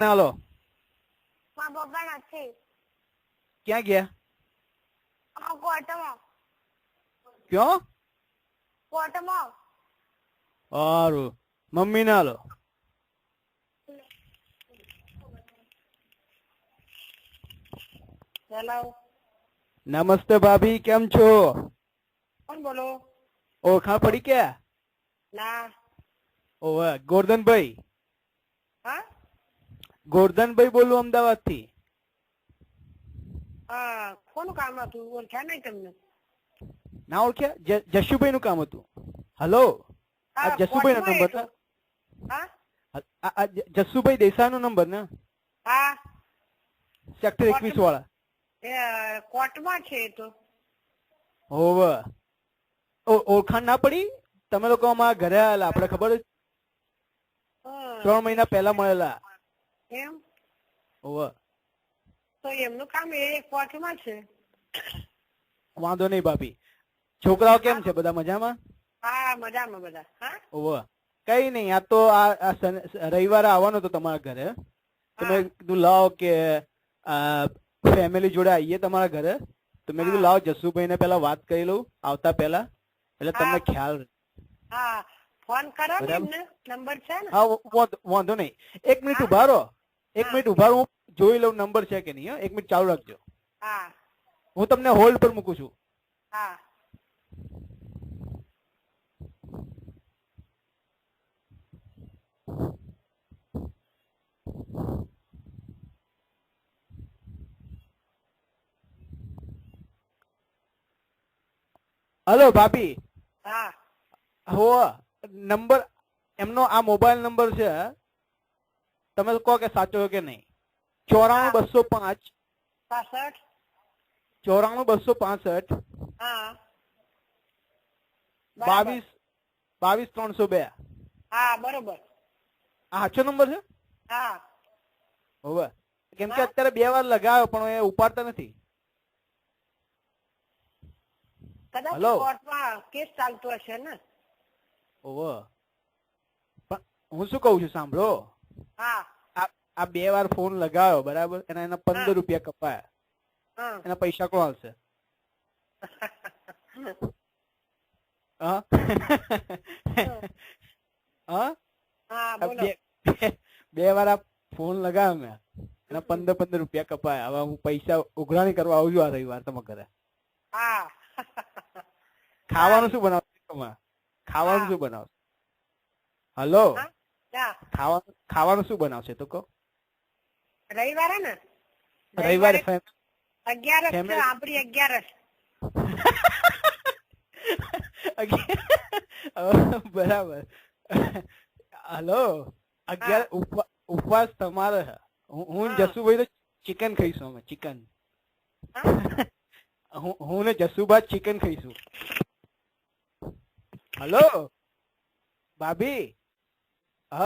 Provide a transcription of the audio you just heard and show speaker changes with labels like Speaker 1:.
Speaker 1: હાલો
Speaker 2: મારા પપ્પા નથી.
Speaker 1: ક્યાં ગયા?
Speaker 2: કોર્ટમાં.
Speaker 1: ક્યાં?
Speaker 2: કોર્ટમાં.
Speaker 1: સારું. મમ્મી ને હાલો.
Speaker 2: હેલો.
Speaker 1: નમસ્તે ભાભી, કેમ છો?
Speaker 2: કોણ બોલો?
Speaker 1: ઓળખાણ પડી કે?
Speaker 2: ના.
Speaker 1: ઓવે ગોરધનભાઈ.
Speaker 2: હા?
Speaker 1: ગોરધનભાઈ બોલું અમદાવાદ થી.
Speaker 2: હા, કોનું કામ હતું? ઓળખ્યા નહીં તમને?
Speaker 1: ના ઓળખ્યા? જશુભાઈ નું કામ હતું. હલો, આ જશુભાઈ નો નંબર ને?
Speaker 2: હા?
Speaker 1: આ જશુભાઈ દેસાઈ નો નંબર ને?
Speaker 2: હા.
Speaker 1: સેક્ટર 21 વાળા.
Speaker 2: કોર્ટમાં છે તો.
Speaker 1: હોવે. ઓળખાણ ના પડી? તમે લોકો અમારા ઘરે આવેલા, આપણે ખબર જ 3 મહિના પહેલા મળેલા.
Speaker 2: એમ?
Speaker 1: હોવે.
Speaker 2: તો એમનું કામ એ કોર્ટમાં છે.
Speaker 1: વાંધો નહીં ભાભી. છોકરાઓ કેમ છે? બધા મજામાં?
Speaker 2: હા, મજામાં બધા. હા?
Speaker 1: હોવે. કઈ નહીં, આ તો આ રવિવારે આવવાનો હતો તમારા ઘરે. તો મેં કીધું લાવ કે ફેમિલી જોડે આવીએ તમારા ઘરે. તો મેં કીધું લાવ જસુભાઈ ને પેલા વાત કરી લઉં આવતા પેલા, એટલે તમને ખ્યાલ.
Speaker 2: હા, ફોન કરો ને એમને, નંબર છે ને?
Speaker 1: હા, વાંધો નહીં. 1 મિનિટ ઉભા રહો. 1 મિનિટ ઉભા રહો, હું જોઈ લઉં નંબર છે કે નહીં. 1 મિનિટ ચાલુ રાખજો.
Speaker 2: હા.
Speaker 1: હું તમને હોલ્ડ પર મૂકું છું.
Speaker 2: હા.
Speaker 1: હલો ભાભી.
Speaker 2: હા.
Speaker 1: હો નંબર એમનો આ મોબાઈલ નંબર છે. તમે કહો કે સાચો કે નહીં. 94 205 94 265
Speaker 2: હા.
Speaker 1: 22 302.
Speaker 2: હા, બરોબર.
Speaker 1: આ સાચો નંબર છે?
Speaker 2: હા.
Speaker 1: હોવે. કેમ કે અત્યારે 2 વાર લગાવ્યો પણ એ ઉપાડતા નથી.
Speaker 2: કદાચ કોર્ટમાં કેસ ચાલતો હશે ને?
Speaker 1: હોવે. પણ હું શું કહું છું સાંભળો.
Speaker 2: હા.
Speaker 1: આ 2 વાર ફોન લગાવ્યો બરાબર, એના 15 રૂપિયા કપાયા. એના પૈસા કોણ આવશે? હા.
Speaker 2: હા, બોલો.
Speaker 1: 2 વાર આ ફોન લગાવ્યો મેં, એના 15 રૂપિયા કપાયા. હવે હું પૈસા ઉઘરાણી કરવા આવું છું આ રવિવાર તમારા ઘરે.
Speaker 2: હા.
Speaker 1: ખાવાનું શું બનાવશે તમારે? ખાવાનું શું બનાવશે? હલો, ખાવાનું શું બનાવશે તો કહો?
Speaker 2: રવિવારે ને?
Speaker 1: રવિવારે
Speaker 2: 11 છે આપણી 11.
Speaker 1: બરાબર. હલો, 11 ઉપવાસ તમારે. હું જસુભાઈ તો ચિકન ખાઈશું. અમે ચિકન. હું ને જસુભા ચિકન ખાઈશું. હલો ભાભી.